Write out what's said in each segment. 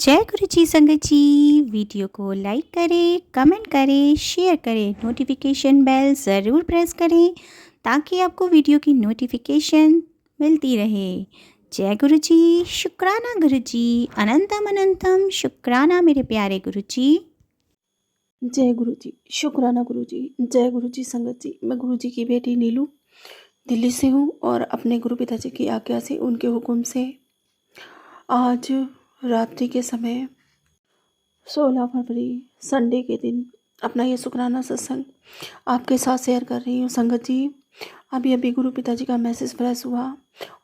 जय गुरु जी संगत जी। वीडियो को लाइक करें, कमेंट करें, शेयर करें, नोटिफिकेशन बेल ज़रूर प्रेस करें ताकि आपको वीडियो की नोटिफिकेशन मिलती रहे। जय गुरु जी, शुक्राना गुरु जी, अनंतम अनंतम शुक्राना मेरे प्यारे गुरु जी। जय गुरु जी, शुक्राना गुरु जी। जय गुरु जी संगत जी। मैं गुरु जी की बेटी नीलू दिल्ली से हूँ और अपने गुरु पिताजी की आज्ञा से, उनके हुक्म से आज रात्रि के समय 16 फरवरी संडे के दिन अपना ये शुक्राना सत्संग आपके साथ शेयर कर रही हूँ संगत जी। अभी अभी गुरु पिताजी का मैसेज प्रेस हुआ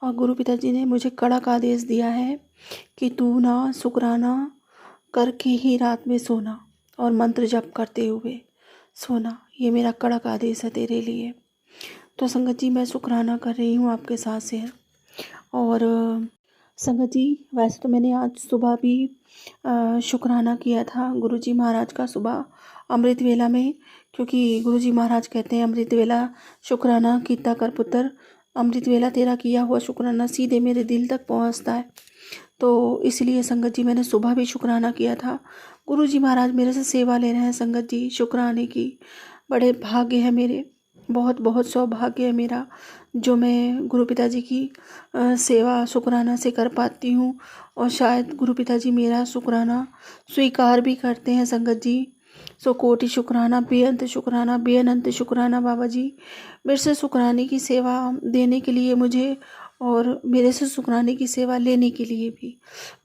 और गुरु पिताजी ने मुझे कड़क आदेश दिया है कि तू ना शुक्राना करके ही रात में सोना और मंत्र जप करते हुए सोना। ये मेरा कड़क आदेश है तेरे लिए। तो संगत जी मैं शुक्राना कर रही हूँ आपके साथ शेयर। और संगत जी वैसे तो मैंने आज सुबह भी शुक्राना किया था गुरुजी महाराज का सुबह अमृत वेला में, क्योंकि गुरुजी महाराज कहते हैं अमृत वेला शुक्राना कीता कर पुत्र, अमृत वेला तेरा किया हुआ शुक्राना सीधे मेरे दिल तक पहुँचता है। तो इसलिए संगत जी मैंने सुबह भी शुक्राना किया था। गुरुजी महाराज मेरे से सेवा ले रहे हैं संगत जी शुक्राने की। बड़े भाग्य है मेरे, बहुत बहुत सौभाग्य है मेरा जो मैं गुरु पिताजी की सेवा शुक्राना से कर पाती हूँ। और शायद गुरु पिताजी मेरा शुक्राना स्वीकार भी करते हैं संगत जी। सो कोटि शुक्राना, बेअंत शुक्राना, बेअनंत शुक्राना बाबा जी, मेरे से शुक्राने की सेवा देने के लिए मुझे और मेरे से शुक्राने की सेवा लेने के लिए भी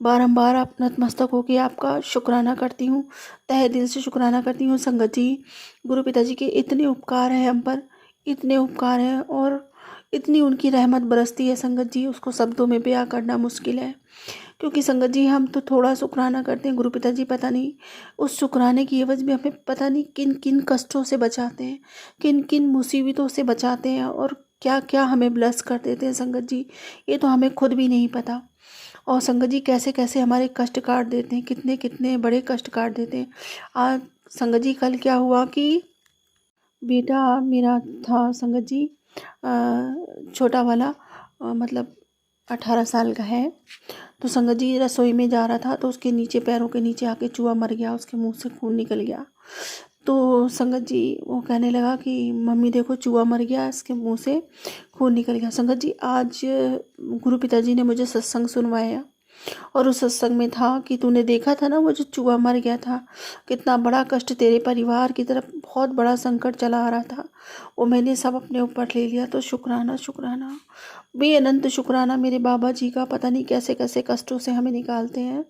बारंबार आप नतमस्तक होकर आपका शुक्राना करती हूँ, तहे दिल से शुक्राना करती हूँ संगत जी। गुरु पिताजी के इतने उपकार हैं हम पर, इतने उपकार हैं और इतनी उनकी रहमत बरसती है संगत जी, उसको शब्दों में बयां करना मुश्किल है। क्योंकि संगत जी हम तो थोड़ा शुक्राना करते हैं, गुरु पिताजी पता नहीं उस शुक्राने की एवज में हमें पता नहीं किन किन कष्टों से बचाते हैं, किन किन मुसीबतों से बचाते हैं और क्या क्या हमें ब्लेस कर देते हैं संगत जी, ये तो हमें खुद भी नहीं पता। और संगत जी कैसे कैसे हमारे कष्ट काट देते हैं, कितने कितने बड़े कष्ट काट देते हैं। आज संगत जी कल क्या हुआ कि बेटा मेरा था संगत जी छोटा वाला, मतलब 18 साल का है। तो संगत जी रसोई में जा रहा था तो उसके नीचे पैरों के नीचे आके चूहा मर गया, उसके मुंह से खून निकल गया। तो संगत जी वो कहने लगा कि मम्मी देखो चूहा मर गया, इसके मुंह से खून निकल गया। संगत जी आज गुरु पिताजी ने मुझे सत्संग सुनवाया और उस सत्संग में था कि तूने देखा था ना वो जो चूहा मर गया था, कितना बड़ा कष्ट तेरे परिवार की तरफ, बहुत बड़ा संकट चला आ रहा था, वो मैंने सब अपने ऊपर ले लिया। तो शुक्राना शुक्राना, बेअनंत शुक्राना मेरे बाबा जी का, पता नहीं कैसे कैसे कष्टों से हमें निकालते हैं।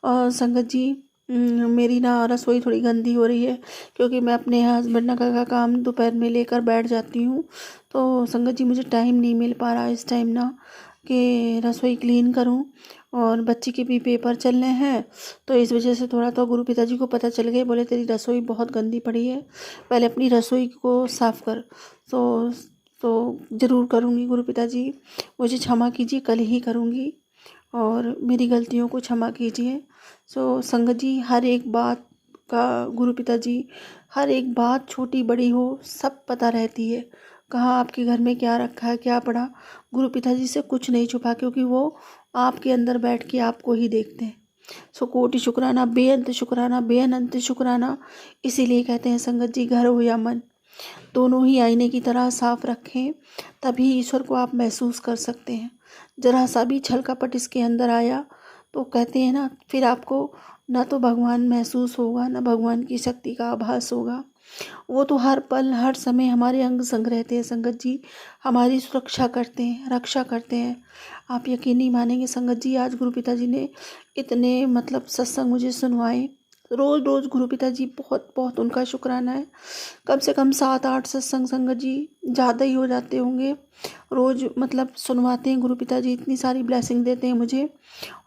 और संगत जी मेरी ना रसोई थोड़ी गंदी हो रही है क्योंकि मैं अपने हस्बैंड का काम दोपहर में लेकर बैठ जाती हूँ। तो संगत जी मुझे टाइम नहीं मिल पा रहा इस टाइम ना कि रसोई क्लीन करूँ और बच्ची के भी पेपर चलने हैं। तो इस वजह से थोड़ा तो गुरु पिताजी को पता चल गया, बोले तेरी रसोई बहुत गंदी पड़ी है, पहले अपनी रसोई को साफ़ कर। तो ज़रूर करूँगी गुरु पिताजी, मुझे क्षमा कीजिए, कल ही करूँगी और मेरी गलतियों को क्षमा कीजिए। सो संगत जी हर एक बात का गुरु पिताजी, हर एक बात छोटी बड़ी हो सब पता रहती है, कहाँ आपके घर में क्या रखा है क्या पड़ा, गुरु पिताजी से कुछ नहीं छुपा क्योंकि वो आपके अंदर बैठ के आपको ही देखते हैं। सो कोटि शुक्राना, बेअंत शुक्राना, बेअनंत शुक्राना। इसीलिए कहते हैं संगत जी घर हो या मन दोनों ही आईने की तरह साफ रखें, तभी ईश्वर को आप महसूस कर सकते हैं। जरा सा भी छल कपट इसके अंदर आया तो कहते हैं ना फिर आपको ना तो भगवान महसूस होगा, ना भगवान की शक्ति का आभास होगा। वो तो हर पल हर समय हमारे अंग संग रहते हैं संगत जी, हमारी सुरक्षा करते हैं, रक्षा करते हैं। आप यकीन नहीं मानेंगे संगत जी, आज गुरु पिताजी ने इतने मतलब सत्संग मुझे सुनवाए, रोज़ रोज़ गुरु पिताजी बहुत बहुत उनका शुक्राना है। कम से कम 7-8 सत्संग संगत जी ज़्यादा ही हो जाते होंगे, रोज़ मतलब सुनवाते हैं गुरु पिताजी, इतनी सारी ब्लेसिंग देते हैं मुझे।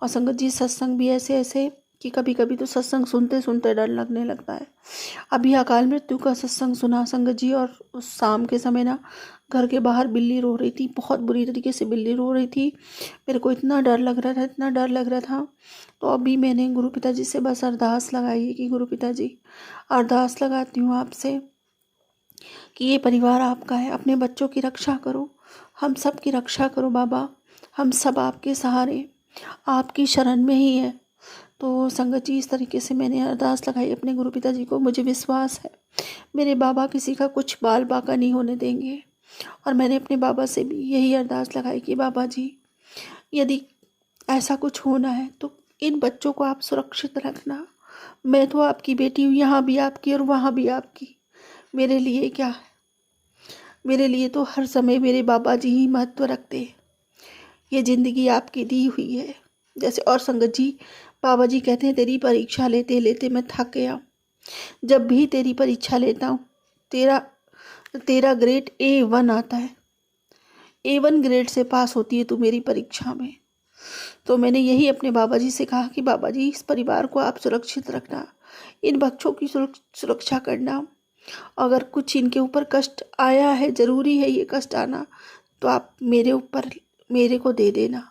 और संगत जी सत्संग भी ऐसे ऐसे कि कभी कभी तो सत्संग सुनते सुनते डर लगने लगता है। अभी अकाल मृत्यु का सत्संग सुना संगत जी, और उस शाम के समय ना घर के बाहर बिल्ली रो रही थी, बहुत बुरी तरीके से बिल्ली रो रही थी। मेरे को इतना डर लग रहा था, इतना डर लग रहा था। तो अभी मैंने गुरु पिताजी से बस अरदास लगाई है कि गुरु पिताजी अरदास लगाती हूँ आपसे कि ये परिवार आपका है, अपने बच्चों की रक्षा करो, हम सब की रक्षा करो बाबा, हम सब आपके सहारे, आपकी शरण में ही है। तो संगत जी, इस तरीके से मैंने अरदास लगाई अपने गुरु पिताजी को। मुझे विश्वास है मेरे बाबा किसी का कुछ बाल बाका नहीं होने देंगे। और मैंने अपने बाबा से भी यही अरदास लगाई कि बाबा जी, यदि ऐसा कुछ होना है तो इन बच्चों को आप सुरक्षित रखना। मैं तो आपकी बेटी हूँ, यहाँ भी आपकी और वहाँ भी आपकी। मेरे लिए क्या है, मेरे लिए तो हर समय मेरे बाबा जी ही महत्व रखते हैं। ये ज़िंदगी आपकी दी हुई है। जैसे और संगत जी, बाबा जी कहते हैं तेरी परीक्षा लेते लेते मैं थक गया। जब भी तेरी परीक्षा लेता हूँ तेरा तेरा ग्रेड A1 आता है। A1 ग्रेड से पास होती है तू मेरी परीक्षा में। तो मैंने यही अपने बाबा जी से कहा कि बाबा जी, इस परिवार को आप सुरक्षित रखना, इन बच्चों की सुरक्षा करना। अगर कुछ इनके ऊपर कष्ट आया है, ज़रूरी है ये कष्ट आना, तो आप मेरे को दे देना।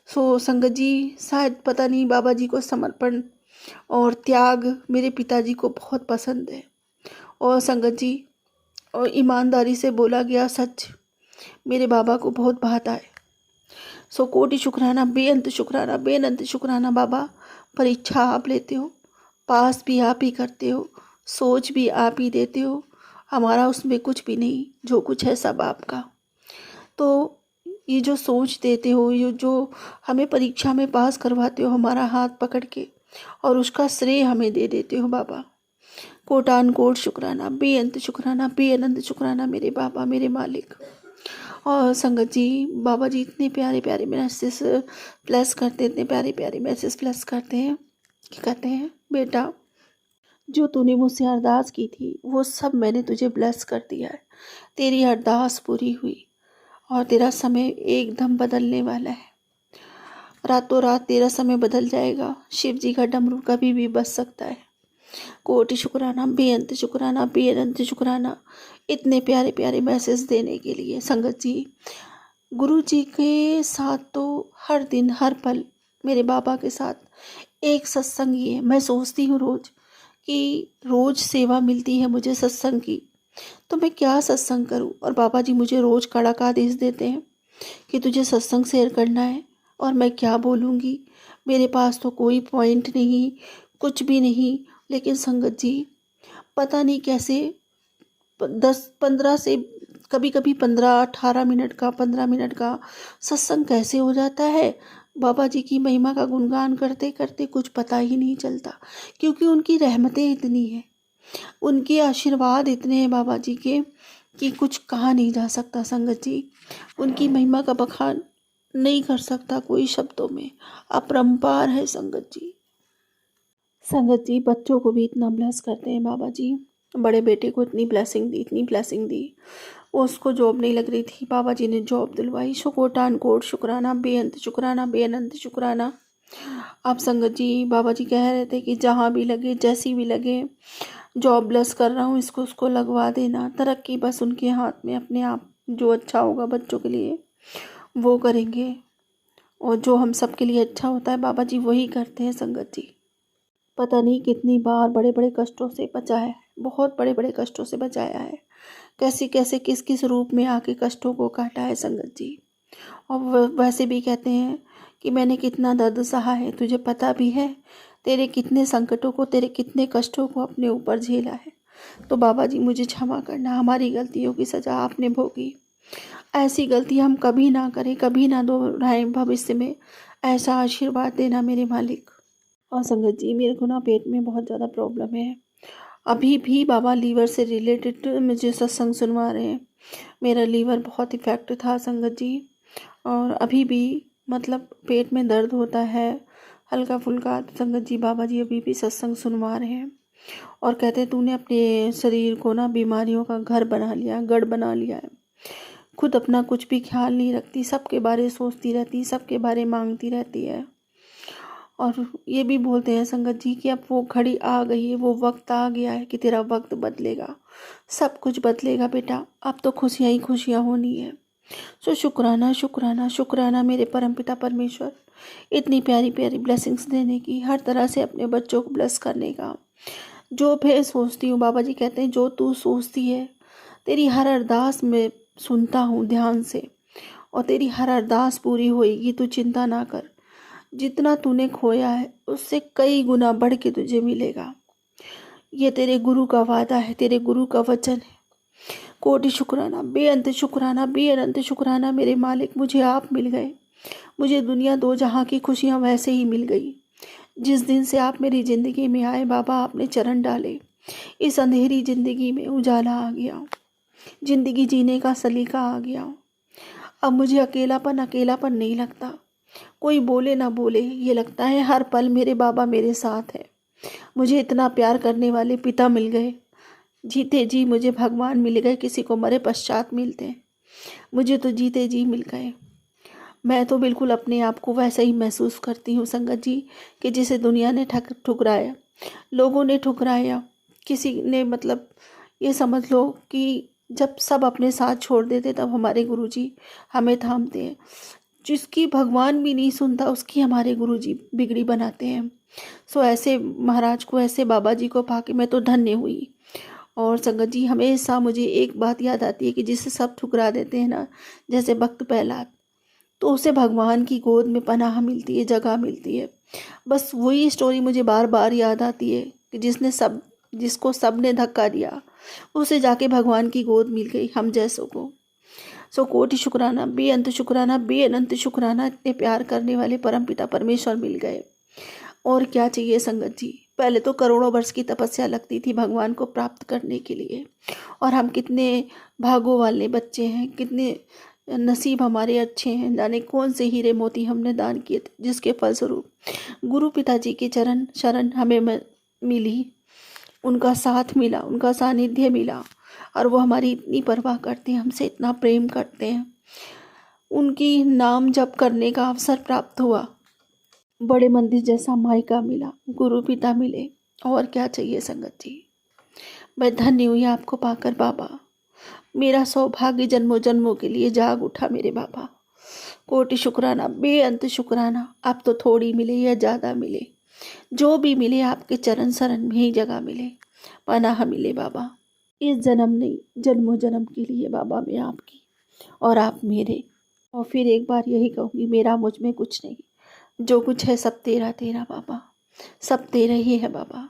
सो संगत जी, शायद पता नहीं बाबा जी को समर्पण और त्याग मेरे पिताजी को बहुत पसंद है। और संगत जी, और ईमानदारी से बोला गया सच मेरे बाबा को बहुत भाता है। सो कोटि शुक्राना, बेअंत शुक्राना, बेअंत शुक्राना बाबा। परीक्षा आप लेते हो, पास भी आप ही करते हो, सोच भी आप ही देते हो, हमारा उसमें कुछ भी नहीं, जो कुछ है सब आपका। तो ये जो सोच देते हो, ये जो हमें परीक्षा में पास करवाते हो हमारा हाथ पकड़ के, और उसका श्रेय हमें दे देते हो बाबा। कोटान कोट शुक्राना, बेअंत शुक्राना, बेअनंत शुक्राना मेरे बाबा, मेरे मालिक। और संगत जी, बाबा जी इतने प्यारे प्यारे मैसेज प्लस करते, इतने प्यारे प्यारे मैसेज प्लस करते हैं कि कहते हैं बेटा, जो तूने मुझसे अरदास की थी वो सब मैंने तुझे ब्लेस कर दिया है। तेरी अरदास पूरी हुई और तेरा समय एकदम बदलने वाला है। रातों रात तेरा समय बदल जाएगा। शिव जी का डमरू कभी भी बज सकता है। कोटि शुक्राना, बेअंत शुक्राना, बेअनंत शुक्राना इतने प्यारे प्यारे मैसेज देने के लिए। संगत जी, गुरु जी के साथ तो हर दिन हर पल मेरे बाबा के साथ एक सत्संग ही है। मैं सोचती हूँ रोज़ कि रोज़ सेवा मिलती है मुझे सत्संग की, तो मैं क्या सत्संग करूँ। और बाबा जी मुझे रोज़ कड़क आदेश देते हैं कि तुझे सत्संग शेयर करना है, और मैं क्या बोलूँगी। मेरे पास तो कोई पॉइंट नहीं, कुछ भी नहीं। लेकिन संगत जी, पता नहीं कैसे 10-15 से कभी कभी 15-18 मिनट का, 15 मिनट का सत्संग कैसे हो जाता है। बाबा जी की महिमा का गुणगान करते करते कुछ पता ही नहीं चलता, क्योंकि उनकी रहमतें इतनी हैं, उनके आशीर्वाद इतने हैं बाबा जी के कि कुछ कहा नहीं जा सकता। संगत जी, उनकी महिमा का बखान नहीं कर सकता कोई शब्दों में, अपरंपार है संगत जी। संगत जी, बच्चों को भी इतना ब्लेस करते हैं बाबा जी। बड़े बेटे को इतनी ब्लेसिंग दी, इतनी ब्लेसिंग दी, उसको जॉब नहीं लग रही थी, बाबा जी ने जॉब दिलवाई। सो कोटान कोट शुक्राना, बेअंत शुक्राना, बेअनंत शुक्राना। आप संगत जी, बाबा जी कह रहे थे कि जहाँ भी लगे, जैसी भी लगे, जॉब ब्लेस कर रहा हूँ, इसको उसको लगवा देना। तरक्की बस उनके हाथ में, अपने आप जो अच्छा होगा बच्चों के लिए वो करेंगे, और जो हम सब के लिए अच्छा होता है बाबा जी वही करते हैं। संगत जी, पता नहीं कितनी बार बड़े बड़े कष्टों से बचाया है, बहुत बड़े बड़े कष्टों से बचाया है, कैसे कैसे किस किस रूप में आके कष्टों को काटा है संगत जी। और वैसे भी कहते हैं कि मैंने कितना दर्द सहा है, तुझे पता भी है, तेरे कितने संकटों को, तेरे कितने कष्टों को अपने ऊपर झेला है। तो बाबा जी मुझे क्षमा करना, हमारी गलतियों की सज़ा आपने भोगी। ऐसी गलती हम कभी ना करें, कभी ना दोहराएं भविष्य में। ऐसा आशीर्वाद देना मेरे मालिक। और संगत जी, मेरे को ना पेट में बहुत ज़्यादा प्रॉब्लम है। अभी भी बाबा लीवर से रिलेटेड मुझे सत्संग सुनवा रहे हैं। मेरा लीवर बहुत इफेक्ट था संगत जी, और अभी भी मतलब पेट में दर्द होता है हल्का फुल्का। संगत जी, बाबा जी अभी भी सत्संग सुनवा रहे हैं और कहते हैं तूने अपने शरीर को ना बीमारियों का घर बना लिया, गढ़ बना लिया है। खुद अपना कुछ भी ख्याल नहीं रखती, सबके बारे सोचती रहती, सबके बारे मांगती रहती है। और ये भी बोलते हैं संगत जी कि अब वो घड़ी आ गई है, वो वक्त आ गया है कि तेरा वक्त बदलेगा, सब कुछ बदलेगा बेटा, अब तो खुशियाँ ही खुशियाँ होनी है। सो शुक्राना शुक्राना शुक्राना मेरे परमपिता परमेश्वर, इतनी प्यारी प्यारी ब्लेसिंग्स देने की, हर तरह से अपने बच्चों को ब्लेस करने का। जो भी सोचती हूँ, बाबा जी कहते हैं जो तू सोचती है तेरी हर अरदास में सुनता हूँ ध्यान से, और तेरी हर अरदास पूरी होएगी, तू चिंता ना कर। जितना तूने खोया है उससे कई गुना बढ़ के तुझे मिलेगा। ये तेरे गुरु का वादा है, तेरे गुरु का वचन है। कोटि शुक्राना, बेअंत शुक्राना, बेअनंत शुक्राना मेरे मालिक, मुझे आप मिल गए। मुझे दुनिया दो जहाँ की खुशियाँ वैसे ही मिल गई। जिस दिन से आप मेरी ज़िंदगी में आए बाबा, आपने चरण डाले, इस अंधेरी ज़िंदगी में उजाला आ गया, ज़िंदगी जीने का सलीका आ गया। अब मुझे अकेलापन अकेलापन नहीं लगता। कोई बोले ना बोले, ये लगता है हर पल मेरे बाबा मेरे साथ है। मुझे इतना प्यार करने वाले पिता मिल गए। जीते जी मुझे भगवान मिल गए, किसी को मरे पश्चात मिलते हैं, मुझे तो जीते जी मिल गए। मैं तो बिल्कुल अपने आप को वैसा ही महसूस करती हूँ संगत जी, कि जिसे दुनिया ने ठुकराया, लोगों ने ठुकराया, किसी ने मतलब ये समझ लो कि जब सब अपने साथ छोड़ देते तब हमारे गुरुजी हमें थामते हैं। जिसकी भगवान भी नहीं सुनता उसकी हमारे गुरुजी बिगड़ी बनाते हैं। सो ऐसे महाराज को, ऐसे बाबा जी को पाके मैं तो धन्य हुई। और संगत जी, हमेशा मुझे एक बात याद आती है कि जिसे सब ठुकरा देते हैं ना, जैसे भक्त प्रहलाद, तो उसे भगवान की गोद में पनाह मिलती है, जगह मिलती है। बस वही स्टोरी मुझे बार बार याद आती है कि जिसको सब ने धक्का दिया, उसे जाके भगवान की गोद मिल गई, हम जैसों को। सो कोटि शुक्राना, बेअंत शुक्राना, बेअनंत शुक्राना, इतने प्यार करने वाले परमपिता परमेश्वर मिल गए। और क्या चाहिए संगत जी। पहले तो करोड़ों वर्ष की तपस्या लगती थी भगवान को प्राप्त करने के लिए, और हम कितने भागों वाले बच्चे हैं, कितने नसीब हमारे अच्छे हैं। जाने कौन से हीरे मोती हमने दान किए थे, जिसके फलस्वरूप गुरु पिताजी की चरण शरण हमें मिली, उनका साथ मिला, उनका सानिध्य मिला, और वो हमारी इतनी परवाह करते हैं, हमसे इतना प्रेम करते हैं। उनकी नाम जप करने का अवसर प्राप्त हुआ, बड़े मंदिर जैसा मायका मिला, गुरु पिता मिले, और क्या चाहिए संगत जी। मैं धन्य हुई आपको पाकर बाबा। मेरा सौभाग्य जन्मों जन्मों के लिए जाग उठा मेरे बाबा। कोटि शुक्राना, बेअंत शुक्राना। अब तो थोड़ी मिले या ज़्यादा मिले, जो भी मिले आपके चरण शरण में ही जगह मिले, पनाह मिले बाबा। इस जन्म नहीं, जन्मों जन्म के लिए बाबा मैं आपकी और आप मेरे। और फिर एक बार यही कहूँगी, मेरा मुझ में कुछ नहीं, जो कुछ है सब तेरा तेरा बाबा, सब तेरा ही है बाबा।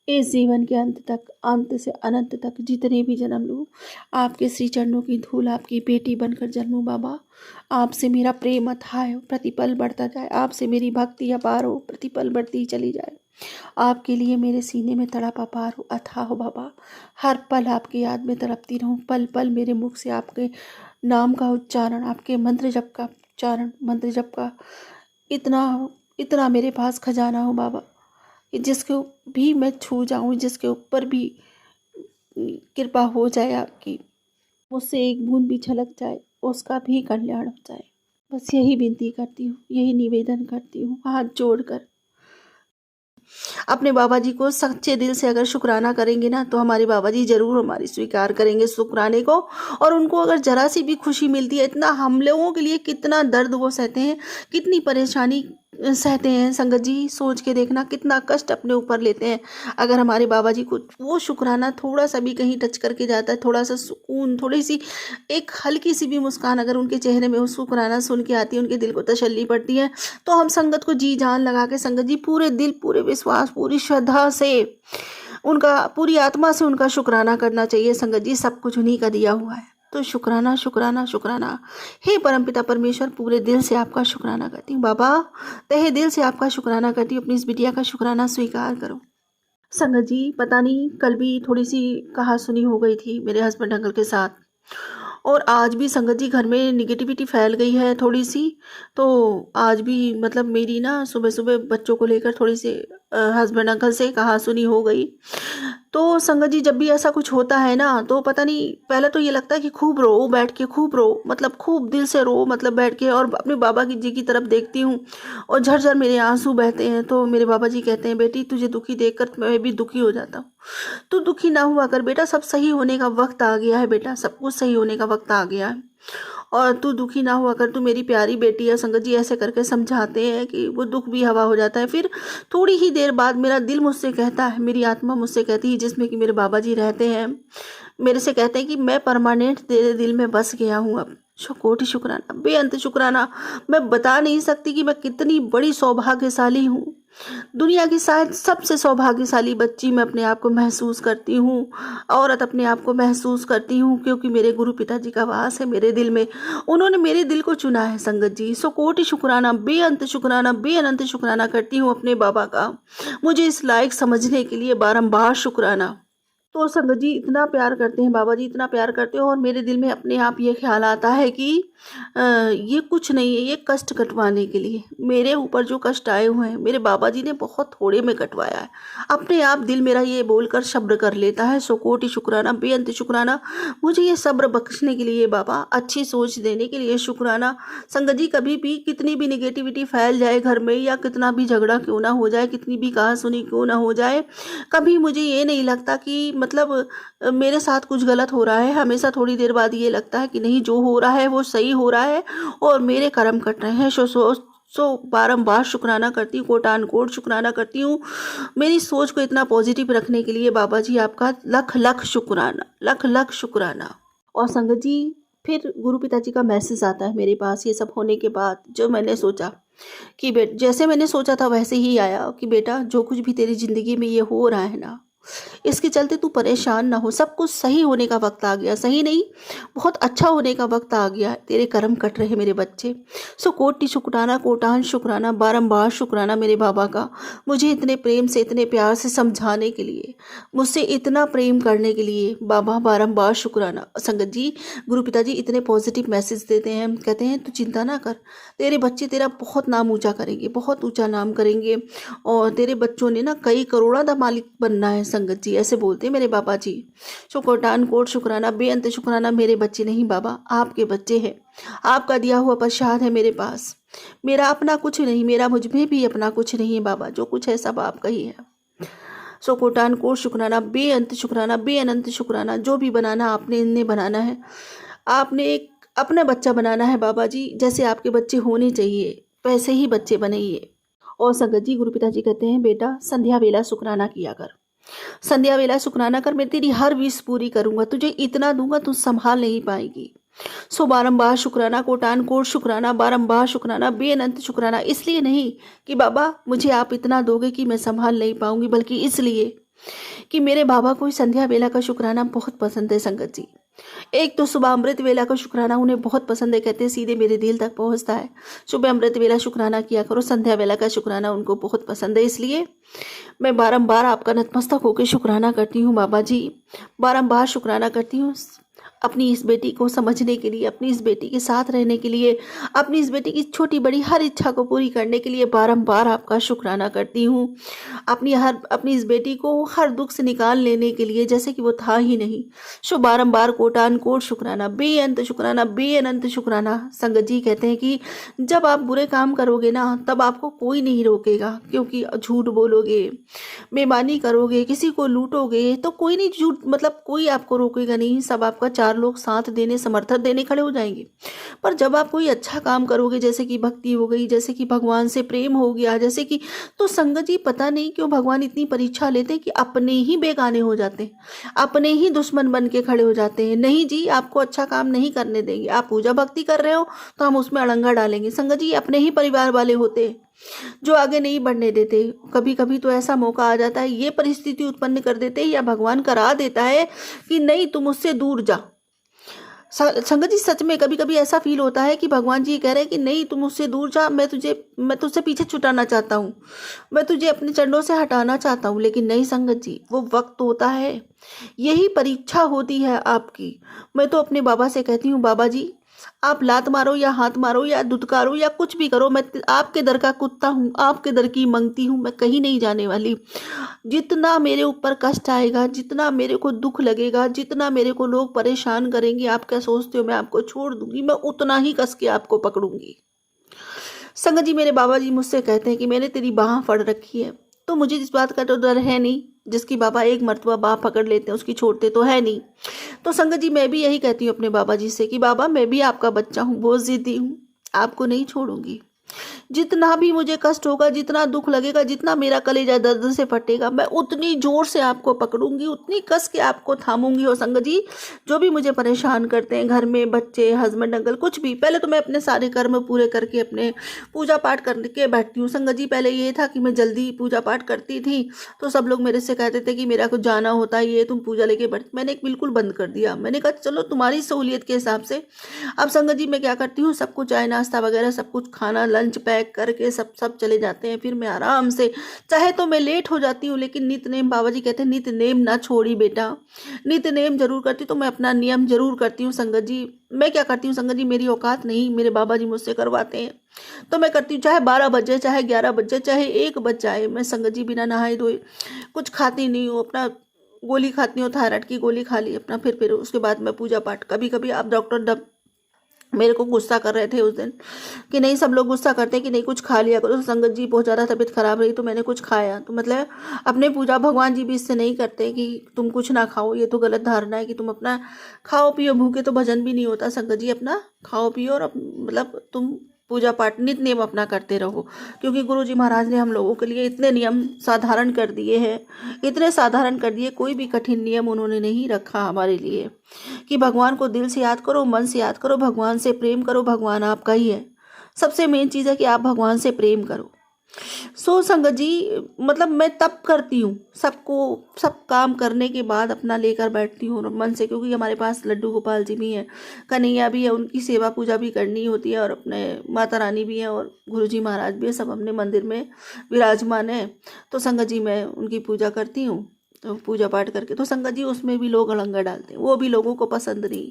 इस जीवन के अंत तक, अंत से अनंत तक जितने भी जन्म लूँ, आपके श्री चरणों की धूल, आपकी बेटी बनकर जन्मूँ बाबा। आपसे मेरा प्रेम अथाह हो, प्रतिपल बढ़ता जाए, आपसे मेरी भक्ति अपार हो, प्रतिपल बढ़ती चली जाए। आपके लिए मेरे सीने में तड़प अपार हो, अथाह हो बाबा। हर पल आपकी याद में तड़पती रहूँ, पल पल मेरे मुख से आपके नाम का उच्चारण, आपके मंत्र जप का उच्चारण, मंत्र जप का इतना इतना मेरे पास खजाना हो बाबा, जिसके भी मैं छू जाऊं, जिसके ऊपर भी कृपा हो जाए आपकी, मुझसे एक बूंद भी छलक जाए, उसका भी कल्याण हो जाए। बस यही विनती करती हूँ, यही निवेदन करती हूँ हाथ जोड़कर। अपने बाबा जी को सच्चे दिल से अगर शुक्राना करेंगे ना, तो हमारे बाबा जी जरूर हमारी स्वीकार करेंगे शुक्राने को। और उनको अगर जरा सी भी खुशी मिलती है, इतना हम लोगों के लिए कितना दर्द वो सहते हैं, कितनी परेशानी सहते हैं संगत जी, सोच के देखना कितना कष्ट अपने ऊपर लेते हैं। अगर हमारे बाबा जी को वो शुक्राना थोड़ा सा भी कहीं टच करके जाता है, थोड़ा सा सुकून, थोड़ी सी एक हल्की सी भी मुस्कान अगर उनके चेहरे में वो शुक्राना सुन के आती है, उनके दिल को तसल्ली पड़ती है, तो हम संगत को जी जान लगा के संगत जी पूरे दिल, पूरे विश्वास, पूरी श्रद्धा से, उनका पूरी आत्मा से उनका शुक्राना करना चाहिए संगत जी। सब कुछ उन्हीं का दिया हुआ है, तो शुक्राना शुक्राना शुक्राना। हे परमपिता परमेश्वर, पूरे दिल से आपका शुक्राना करती हूँ बाबा, तहे दिल से आपका शुक्राना करती हूँ। अपनी इस बिटिया का शुक्राना स्वीकार करो संगत जी। पता नहीं कल भी थोड़ी सी कहा सुनी हो गई थी मेरे हस्बैंड अंकल के साथ, और आज भी संगत जी घर में निगेटिविटी फैल गई है थोड़ी सी। तो आज भी मतलब मेरी ना सुबह सुबह बच्चों को लेकर थोड़ी सी हस्बैंड अंकल से कहा सुनी हो गई। तो संगत जी, जब भी ऐसा कुछ होता है ना, तो पता नहीं, पहले तो ये लगता है कि खूब रो बैठ के, खूब रो, मतलब खूब दिल से रो, मतलब बैठ के, और अपने बाबा जी की तरफ देखती हूँ और झरझर मेरे आंसू बहते हैं। तो मेरे बाबा जी कहते हैं, बेटी तुझे दुखी देखकर मैं भी दुखी हो जाता हूँ, तू दुखी ना हुआ कर बेटा, सब सही होने का वक्त आ गया है बेटा, सब कुछ सही होने का वक्त आ गया है, और तू दुखी ना हुआ कर, तू मेरी प्यारी बेटी है। संगत जी ऐसे करके समझाते हैं कि वो दुख भी हवा हो जाता है। फिर थोड़ी ही देर बाद मेरा दिल मुझसे कहता है, मेरी आत्मा मुझसे कहती है, जिसमें कि मेरे बाबा जी रहते हैं, मेरे से कहते हैं कि मैं परमानेंट तेरे दिल में बस गया हूँ अब, कोटि शुक्राना, बेअंत शुक्राना। मैं बता नहीं सकती कि मैं कितनी बड़ी सौभाग्यशाली हूँ। दुनिया की शायद सबसे सौभाग्यशाली बच्ची मैं अपने आप को महसूस करती हूँ, औरत अपने आप को महसूस करती हूँ, क्योंकि मेरे गुरु पिताजी का वास है मेरे दिल में। उन्होंने मेरे दिल को चुना है संगत जी। कोटि शुक्राना, बेअंत शुक्राना, बेअनंत शुक्राना करती हूँ अपने बाबा का, मुझे इस लायक समझने के लिए बारंबार शुक्राना। तो संगत जी इतना प्यार करते हैं बाबा जी, इतना प्यार करते हो, और मेरे दिल में अपने आप ये ख्याल आता है कि ये कुछ नहीं है, ये कष्ट कटवाने के लिए। मेरे ऊपर जो कष्ट आए हुए हैं मेरे बाबा जी ने बहुत थोड़े में कटवाया है। अपने आप दिल मेरा ये बोलकर सब्र कर लेता है। कोटि शुक्राना, बेअंत शुक्राना, मुझे ये सब्र बख्शने के लिए बाबा, अच्छी सोच देने के लिए शुक्राना। संगत जी कभी भी कितनी भी निगेटिविटी फैल जाए घर में, या कितना भी झगड़ा क्यों ना हो जाए, कितनी भी कहासुनी क्यों ना हो जाए, कभी मुझे ये नहीं लगता कि मतलब मेरे साथ कुछ गलत हो रहा है। हमेशा थोड़ी देर बाद ये लगता है कि नहीं, जो हो रहा है वो सही हो रहा है और मेरे कर्म कट रहे हैं। सो बारंबार शुक्राना करती हूँ, कोटान कोट शुक्राना करती हूँ। मेरी सोच को इतना पॉजिटिव रखने के लिए बाबा जी आपका लख लख शुक्राना, लख लख शुक्राना। और संगत जी फिर गुरु पिताजी का मैसेज आता है मेरे पास ये सब होने के बाद। जो मैंने सोचा कि जैसे मैंने सोचा था वैसे ही आया कि बेटा, जो कुछ भी तेरी ज़िंदगी में ये हो रहा है ना, इसके चलते तू परेशान ना हो। सब कुछ सही होने का वक्त आ गया, सही नहीं, बहुत अच्छा होने का वक्त आ गया। तेरे कर्म कट रहे मेरे बच्चे। कोटि शुक्राना, कोटान शुक्राना, बारंबार शुक्राना मेरे बाबा का, मुझे इतने प्रेम से, इतने प्यार से समझाने के लिए, मुझसे इतना प्रेम करने के लिए बाबा, बारंबार शुक्राना। संगत जी गुरु पिताजी इतने पॉजिटिव मैसेज देते हैं, कहते हैं तू चिंता ना कर, तेरे बच्चे तेरा बहुत नाम ऊंचा करेंगे, बहुत ऊंचा नाम करेंगे, और तेरे बच्चों ने ना कई करोड़ों का मालिक बनना है। संगत जी ऐसे बोलते हैं मेरे बाबा जी। कोटान कोट शुक्राना, बेअंत शुक्राना। मेरे बच्चे नहीं बाबा, आपके बच्चे हैं, आपका दिया हुआ प्रसाद है मेरे पास। मेरा अपना कुछ नहीं, मेरा मुझ में भी अपना कुछ नहीं है बाबा, जो कुछ है सब आपका ही है। कोटान कोट शुक्राना, बेअंत शुक्राना, बेअनंत शुक्राना। जो भी बनाना आपने इन्हें बनाना है, आपने एक अपना बच्चा बनाना है बाबा जी, जैसे आपके बच्चे होने चाहिए वैसे ही बच्चे बनाइए। और संगत जी गुरु पिताजी कहते हैं बेटा, संध्या वेला शुक्राना किया कर, संध्या वेला शुक्राना कर, मैं तेरी हर विश पूरी करूंगा, तुझे इतना दूंगा तू संभाल नहीं पाएगी। बारंबार शुक्राना, कोटान कोट शुक्राना, बारंबार शुक्राना, बेअनंत शुक्राना। इसलिए नहीं कि बाबा मुझे आप इतना दोगे कि मैं संभाल नहीं पाऊंगी, बल्कि इसलिए कि मेरे बाबा को संध्या वेला का शुक्राना बहुत पसंद है। संगत जी एक तो सुबह अमृत वेला का शुक्राना उन्हें बहुत पसंद है, कहते हैं सीधे मेरे दिल तक पहुंचता है। सुबह अमृत वेला शुक्राना किया करो, संध्या वेला का शुक्राना उनको बहुत पसंद है। इसलिए मैं बारंबार आपका नतमस्तक होकर शुक्राना करती हूँ बाबा जी, बारंबार शुक्राना करती हूँ अपनी इस बेटी को समझने के लिए, अपनी इस बेटी के साथ रहने के लिए, अपनी इस बेटी की छोटी बड़ी हर इच्छा को पूरी करने के लिए बारंबार आपका शुक्राना करती हूँ। अपनी इस बेटी को हर दुख से निकाल लेने के लिए, जैसे कि वो था ही नहीं। बारंबार कोटान कोट शुक्राना, बेअंत शुक्राना, बेअनंत शुक्राना। संगत जी कहते हैं कि जब आप बुरे काम करोगे ना, तब आपको कोई नहीं रोकेगा, क्योंकि झूठ बोलोगे, बेईमानी करोगे, किसी को लूटोगे, तो कोई नहीं, झूठ मतलब कोई आपको रोकेगा नहीं। सब आपका चार लोग साथ देने, समर्थन देने खड़े हो जाएंगे। पर जब आप कोई अच्छा काम करोगे, जैसे कि भक्ति हो गई, जैसे कि भगवान से प्रेम हो गया, जैसे कि, तो संगत जी पता नहीं क्यों भगवान इतनी परीक्षा लेते हैं कि अपने ही बेगाने हो जाते हैं, अपने ही दुश्मन बन के खड़े हो जाते हैं। नहीं जी, आपको अच्छा काम नहीं करने देंगे। आप पूजा भक्ति कर रहे हो तो हम उसमें अड़ंगा डालेंगे। संगत जी अपने ही परिवार वाले होते हैं जो आगे नहीं बढ़ने देते। कभी कभी तो ऐसा मौका आ जाता है, ये परिस्थिति उत्पन्न कर देते हैं, या भगवान करा देता है कि नहीं तुम मुझसे दूर जा। संगत जी सच में कभी कभी ऐसा फील होता है कि भगवान जी कह रहे हैं कि नहीं तुम मुझसे दूर जा, मैं तुझसे पीछे छुटाना चाहता हूँ, मैं तुझे अपने चरणों से हटाना चाहता हूँ। लेकिन नहीं संगत जी, वो वक्त होता है, यही परीक्षा होती है आपकी। मैं तो अपने बाबा से कहती हूँ, बाबा जी आप लात मारो या हाथ मारो या दुत्कारो या कुछ भी करो, मैं आपके दर का कुत्ता हूँ, आपके दर की मंगती हूँ, मैं कहीं नहीं जाने वाली। जितना मेरे ऊपर कष्ट आएगा, जितना मेरे को दुख लगेगा, जितना मेरे को लोग परेशान करेंगे, आप क्या सोचते हो मैं आपको छोड़ दूंगी? मैं उतना ही कस के आपको पकड़ूंगी। संगत जी मेरे बाबा जी मुझसे कहते हैं कि मैंने तेरी बाह फड़ रखी है, तो मुझे इस बात का तो डर है नहीं, जिसकी बाबा एक मर्तबा बाह पकड़ लेते हैं उसकी छोड़ते तो है नहीं। तो संगत जी मैं भी यही कहती हूँ अपने बाबा जी से कि बाबा मैं भी आपका बच्चा हूँ, बहुत जिद्दी हूँ, आपको नहीं छोड़ूंगी। जितना भी मुझे कष्ट होगा, जितना दुख लगेगा, जितना मेरा कलेजा दर्द से फटेगा, मैं उतनी जोर से आपको पकड़ूंगी, उतनी कस के आपको थामूंगी। हो संगत जी, जो भी मुझे परेशान करते हैं, घर में बच्चे, हस्बैंड, अंकल, कुछ भी, पहले तो मैं अपने सारे कर्म पूरे करके अपने पूजा पाठ करके बैठती हूँ। संगत जी, पहले ये था कि मैं जल्दी पूजा पाठ करती थी तो सब लोग मेरे से कहते थे कि मेरा कुछ जाना होता है, ये तुम पूजा लेके बैठ, मैंने एक बिल्कुल बंद कर दिया। मैंने कहा चलो तुम्हारी सहूलियत के हिसाब से। अब संगत जी मैं क्या करती हूँ, सबको चाय नाश्ता वगैरह सब कुछ, खाना लंच पैक करके सब सब चले जाते हैं। फिर मैं आराम से, चाहे तो मैं लेट हो जाती हूँ, लेकिन नित नेम, बाबा जी कहते हैं नित नेम ना छोड़ी बेटा, नित नेम जरूर करती, तो मैं अपना नियम जरूर करती हूँ। संगत जी मैं क्या करती हूँ, संगत जी मेरी औकात नहीं, मेरे बाबा जी मुझसे करवाते हैं तो मैं करती हूँ, चाहे 12 बजे, चाहे 11 बजे, चाहे 1 बज जाए, मैं संगत जी बिना नहाए धोए कुछ खाती नहीं हूँ। अपना गोली खाती हूँ, थायराइड की गोली खा ली अपना, फिर उसके बाद मैं पूजा पाठ। कभी कभी आप डॉक्टर मेरे को गुस्सा कर रहे थे उस दिन कि नहीं, सब लोग गुस्सा करते हैं कि नहीं कुछ खा लिया करो। तो संगत जी बहुत ज़्यादा तबीयत खराब रही तो मैंने कुछ खाया, तो मतलब अपने पूजा भगवान जी भी इससे नहीं करते कि तुम कुछ ना खाओ, ये तो गलत धारणा है कि तुम अपना खाओ पियो, भूखे तो भजन भी नहीं होता। संगत जी अपना खाओ पियो और मतलब तुम पूजा पाठ नित नियम अपना करते रहो, क्योंकि गुरु जी महाराज ने हम लोगों के लिए इतने नियम साधारण कर दिए हैं, इतने साधारण कर दिए, कोई भी कठिन नियम उन्होंने नहीं रखा हमारे लिए कि भगवान को दिल से याद करो, मन से याद करो, भगवान से प्रेम करो, भगवान आपका ही है। सबसे मेन चीज़ है कि आप भगवान से प्रेम करो। सो संगत जी मतलब मैं तब करती हूँ, सबको सब काम करने के बाद अपना लेकर बैठती हूँ मन से, क्योंकि हमारे पास लड्डू गोपाल जी भी हैं, कन्हैया भी है, उनकी सेवा पूजा भी करनी होती है, और अपने माता रानी भी हैं और गुरु जी महाराज भी है, सब अपने मंदिर में विराजमान है। तो संगत जी मैं उनकी पूजा करती हूँ, तो पूजा पाठ करके तो संगत जी उसमें भी लोग अड़ंगा डालते हैं, वो भी लोगों को पसंद नहीं।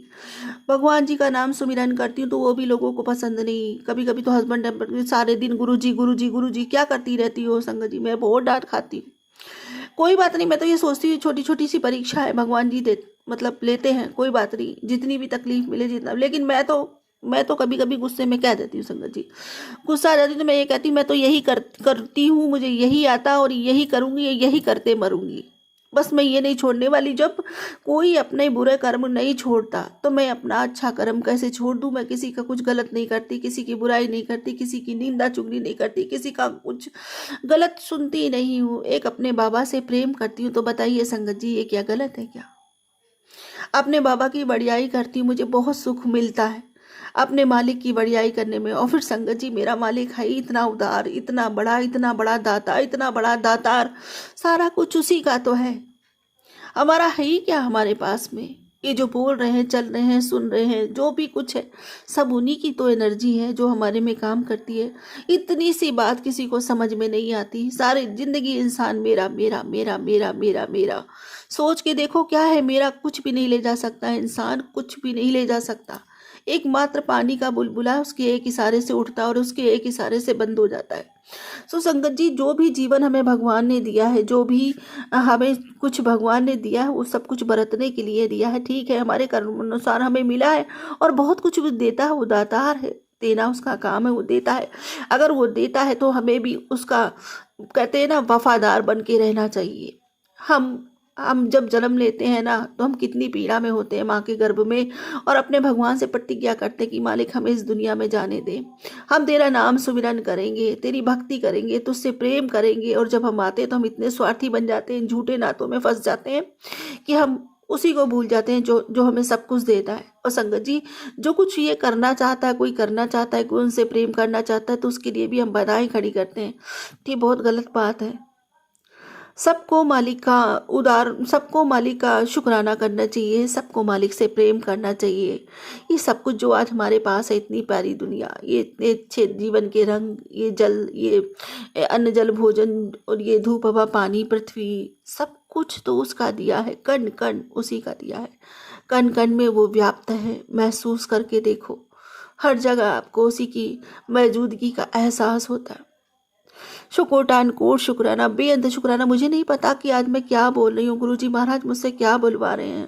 भगवान जी का नाम सुमिरन करती हूँ तो वो भी लोगों को पसंद नहीं। कभी कभी तो हस्बैंड सारे दिन गुरु जी गुरु जी गुरु जी क्या करती रहती हो संगत जी, मैं बहुत डांट खाती हूँ। कोई बात नहीं, मैं तो ये सोचती हूँ छोटी छोटी सी परीक्षा है, भगवान जी दे मतलब लेते हैं, कोई बात नहीं, जितनी भी तकलीफ मिले जितना, लेकिन मैं तो कभी कभी गुस्से में कह देती हूँ संगत जी, गुस्सा आ जाती हूँ तो मैं ये कहती हूँ मैं तो यही करती हूँ, मुझे यही आता और यही करूँगी, यही करते मरूंगी, बस मैं ये नहीं छोड़ने वाली। जब कोई अपने बुरे कर्म नहीं छोड़ता तो मैं अपना अच्छा कर्म कैसे छोड़ दूं। मैं किसी का कुछ गलत नहीं करती, किसी की बुराई नहीं करती, किसी की निंदा चुगली नहीं करती, किसी का कुछ गलत सुनती नहीं हूँ, एक अपने बाबा से प्रेम करती हूँ। तो बताइए संगत जी ये क्या गलत है क्या? अपने बाबा की बड़ियाई करती हूँ, मुझे बहुत सुख मिलता है अपने मालिक की बड़ियाई करने में। और फिर संगत जी मेरा मालिक है इतना उदार, इतना बड़ा दाता, इतना बड़ा दातार, सारा कुछ उसी का तो है, हमारा है ही क्या हमारे पास में। ये जो बोल रहे हैं, चल रहे हैं, सुन रहे हैं, जो भी कुछ है सब उन्हीं की तो एनर्जी है जो हमारे में काम करती है। इतनी सी बात किसी को समझ में नहीं आती, सारी जिंदगी इंसान मेरा मेरा मेरा मेरा मेरा मेरा सोच के देखो क्या है, मेरा कुछ भी नहीं ले जा सकता, इंसान कुछ भी नहीं ले जा सकता। एकमात्र पानी का बुलबुला उसके एक इशारे से उठता है और उसके एक इशारे से बंद हो जाता है। सो संगत जी जो भी जीवन हमें भगवान ने दिया है, जो भी हमें कुछ भगवान ने दिया है, वो सब कुछ बरतने के लिए दिया है। ठीक है, हमारे कर्म अनुसार हमें मिला है और बहुत कुछ वो देता है, वो दातार है, देना उसका काम है, वो देता है। अगर वो देता है तो हमें भी उसका कहते हैं ना वफादार बन के रहना चाहिए। हम जब जन्म लेते हैं ना तो हम कितनी पीड़ा में होते हैं माँ के गर्भ में, और अपने भगवान से प्रतिज्ञा करते हैं कि मालिक हमें इस दुनिया में जाने दे, हम तेरा नाम सुमिरन करेंगे, तेरी भक्ति करेंगे, तुझसे प्रेम करेंगे। और जब हम आते हैं तो हम इतने स्वार्थी बन जाते हैं, झूठे नातों में फंस जाते हैं कि हम उसी को भूल जाते हैं जो जो हमें सब कुछ देता है। और संगत जी जो कुछ ये करना चाहता है, कोई करना चाहता है, कोई उनसे प्रेम करना चाहता है, तो उसके लिए भी हम बाधाएं खड़ी करते हैं। ये बहुत गलत बात है। सबको मालिक का शुक्राना करना चाहिए, सबको मालिक से प्रेम करना चाहिए। ये सब कुछ जो आज हमारे पास है, इतनी प्यारी दुनिया, ये इतने अच्छे जीवन के रंग, ये जल, ये अन्न जल भोजन, और ये धूप हवा पानी पृथ्वी, सब कुछ तो उसका दिया है, कण कण उसी का दिया है, कण कण में वो व्याप्त है। महसूस करके देखो, हर जगह आपको उसी की मौजूदगी का एहसास होता है। शुकोटान कोट शुक्राना, बेअंत शुक्राना। मुझे नहीं पता कि आज मैं क्या बोल रही हूँ, गुरुजी महाराज मुझसे क्या बुलवा रहे हैं,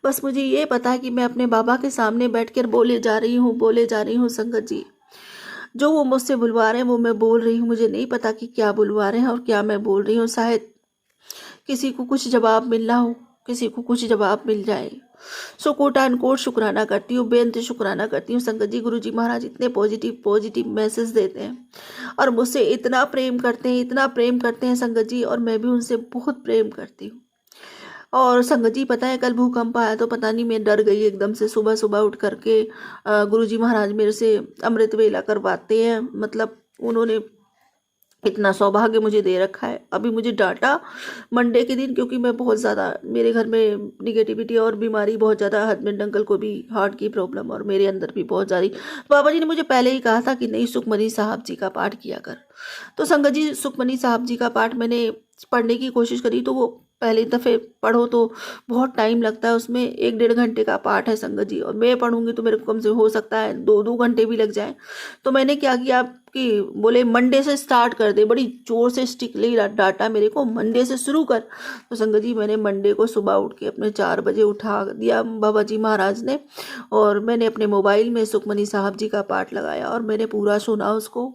बस मुझे ये पता है कि मैं अपने बाबा के सामने बैठकर बोले जा रही हूँ संगत जी। जो वो मुझसे बुलवा रहे हैं वो मैं बोल रही हूँ, मुझे नहीं पता कि क्या बुलवा रहे हैं और क्या मैं बोल रही हूँ। शायद किसी को कुछ जवाब मिलना हो, किसी को कुछ जवाब मिल जाए, सो कोट एंड कोट शुक्राना करती हूँ, बेअंत शुक्राना करती हूँ संगत जी। गुरु जी महाराज इतने पॉजिटिव मैसेज देते हैं और मुझसे इतना प्रेम करते हैं, इतना प्रेम करते हैं संगत जी, और मैं भी उनसे बहुत प्रेम करती हूँ। और संगत जी पता है, कल भूकंप आया तो पता नहीं मैं डर गई एकदम से। सुबह सुबह उठ करके गुरु जी महाराज मेरे से अमृत वेला करवाते हैं। मतलब उन्होंने इतना सौभाग्य मुझे दे रखा है। अभी मुझे डांटा मंडे के दिन, क्योंकि मैं बहुत ज़्यादा, मेरे घर में निगेटिविटी और बीमारी बहुत ज़्यादा, हस्बैंड अंकल को भी हार्ट की प्रॉब्लम और मेरे अंदर भी बहुत ज़्यादा। बाबा जी ने मुझे पहले ही कहा था कि नहीं, सुखमनी साहब जी का पाठ किया कर। तो संगत जी सुखमनी साहब जी का पाठ मैंने पढ़ने की कोशिश करी, तो वो पहले दफ़े पढ़ो तो बहुत टाइम लगता है, उसमें 1-1.5 घंटे का पाठ है संगत जी, और मैं पढ़ूंगी तो मेरे को कम से हो सकता है 2-2 घंटे भी लग जाए। तो मैंने क्या किया कि बोले मंडे से स्टार्ट कर दे, बड़ी जोर से स्ट्रिक्टली डांटा मेरे को, मंडे से शुरू कर। तो संगत जी मैंने मंडे को सुबह उठ के अपने 4 बजे उठा दिया बाबा जी महाराज ने, और मैंने अपने मोबाइल में सुखमनी साहब जी का पाठ लगाया और मैंने पूरा सुना उसको,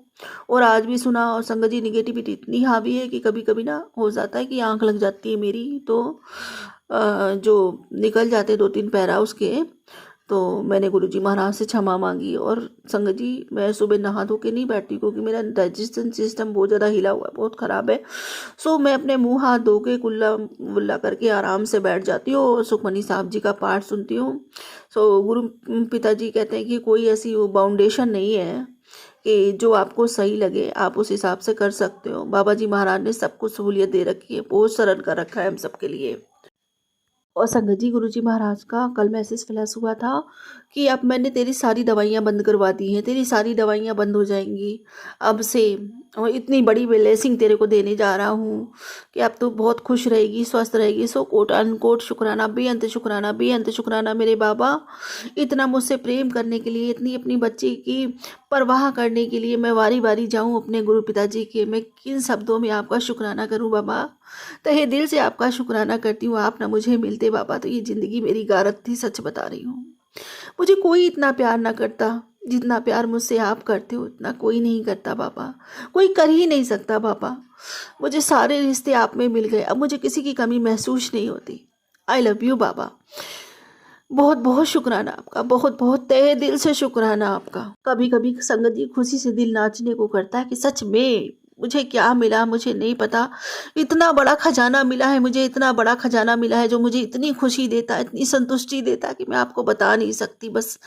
और आज भी सुना। और संगत जी निगेटिविटी इतनी हावी है कि कभी कभी ना हो जाता है कि आंख लग जाती है मेरी, तो जो निकल जाते 2-3 पैरा उसके। तो मैंने गुरुजी महाराज से क्षमा मांगी। और संगत जी मैं सुबह नहा धो के नहीं बैठती, क्योंकि मेरा डाइजेशन सिस्टम बहुत ज़्यादा हिला हुआ है, बहुत ख़राब है। सो मैं अपने मुंह हाथ धो के कुल्ला वुल्ला करके आराम से बैठ जाती हूँ और सुखमनी साहब जी का पाठ सुनती हूँ। सो गुरु पिताजी कहते हैं कि कोई ऐसी वो बाउंडेशन नहीं है कि जो आपको सही लगे आप उस हिसाब से कर सकते हो। बाबा जी महाराज ने सबको सहूलियत दे रखी है, बहुत सरल कर रखा है हम सबके लिए। और संगत जी गुरुजी महाराज का कल मैसेज फ्लैश हुआ था कि अब मैंने तेरी सारी दवाइयाँ बंद करवा दी हैं, तेरी सारी दवाइयाँ बंद हो जाएंगी अब से, और इतनी बड़ी ब्लेसिंग तेरे को देने जा रहा हूँ कि अब तो बहुत खुश रहेगी, स्वस्थ रहेगी। सो कोट अनकोट शुक्राना, बेअंत शुक्राना, बेअंत शुक्राना मेरे बाबा, इतना मुझसे प्रेम करने के लिए, इतनी अपनी बच्ची की परवाह करने के लिए। मैं वारी वारी जाऊँ अपने गुरु पिताजी के, मैं किन शब्दों में आपका शुक्राना करूँ बाबा। तहे दिल से आपका शुक्राना करती हूँ। आप ना मुझे मिलते बाबा तो ये ज़िंदगी मेरी गारत थी, सच बता रही हूँ। मुझे कोई इतना प्यार ना करता जितना प्यार मुझसे आप करते हो, इतना कोई नहीं करता बाबा, कोई कर ही नहीं सकता बाबा। मुझे सारे रिश्ते आप में मिल गए, अब मुझे किसी की कमी महसूस नहीं होती। आई लव यू बाबा, बहुत बहुत शुक्राना आपका, बहुत बहुत तहे दिल से शुक्राना आपका। कभी कभी संगत जी खुशी से दिल नाचने को करता है कि सच में मुझे क्या मिला मुझे नहीं पता, इतना बड़ा खजाना मिला है मुझे, इतना बड़ा खजाना मिला है जो मुझे इतनी खुशी देता है, इतनी संतुष्टि देता है कि मैं आपको बता नहीं सकती। बस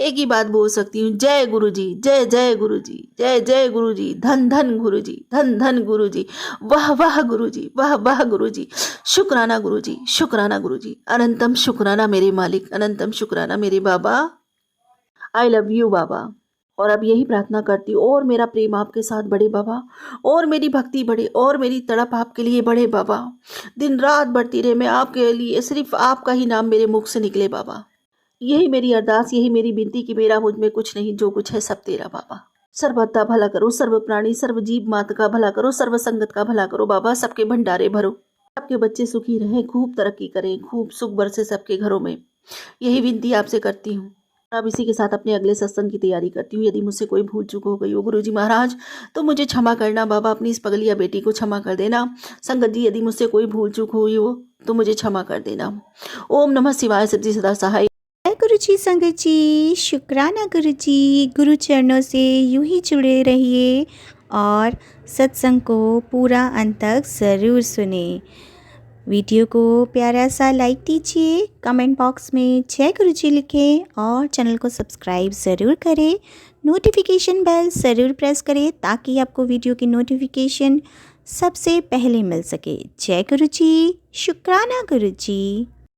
एक ही बात बोल सकती हूँ, जय गुरु जी, जय जय गुरु जी, जय जय गुरु जी, धन धन गुरु जी, धन धन गुरु जी, वाह वाह गुरु जी, वाह वाह गुरु जी, शुक्राना गुरु जी, शुक्राना गुरु जी, अनंतम शुक्राना मेरे मालिक, अनंतम शुक्राना मेरे बाबा। आई लव यू बाबा। और अब यही प्रार्थना करती हूँ, और मेरा प्रेम आपके साथ बढ़े बाबा, और मेरी भक्ति बढ़े, और मेरी तड़प आपके लिए बढ़े बाबा, दिन रात बढ़ती रहे। मैं आपके लिए सिर्फ आपका ही नाम मेरे मुख से निकले बाबा। यही मेरी अरदास, यही मेरी विनती कि मेरा मुझ में कुछ नहीं, जो कुछ है सब तेरा बाबा। सर्वदा भला करो, सर्व प्राणी सर्व जीव मात का भला करो, सर्व संगत का भला करो बाबा, सबके भंडारे भरो, सबके बच्चे सुखी रहें, खूब तरक्की करें, खूब सुख बरसे सबके घरों में। यही विनती आपसे करती हूँ। अब इसी के साथ अपने अगले सत्संग की तैयारी करती हूँ। यदि मुझसे कोई भूल चूक हो गई हो गुरुजी महाराज तो मुझे क्षमा करना बाबा, अपनी इस पगलिया बेटी को क्षमा कर देना। संगत जी यदि मुझसे कोई भूल चूक हुई हो तो मुझे क्षमा कर देना। ओम नमः शिवाय, सब्जी सदा सहाय। जय गुरु जी संगत जी, शुक्राना गुरु जी। गुरु चरणों से यूं ही जुड़े रहिए और सत्संग को पूरा अंत तक ज़रूर सुने। वीडियो को प्यारा सा लाइक दीजिए, कमेंट बॉक्स में जय गुरु जी लिखें और चैनल को सब्सक्राइब ज़रूर करें। नोटिफिकेशन बेल ज़रूर प्रेस करें ताकि आपको वीडियो की नोटिफिकेशन सबसे पहले मिल सके। जय गुरु जी, शुक्राना गुरु जी।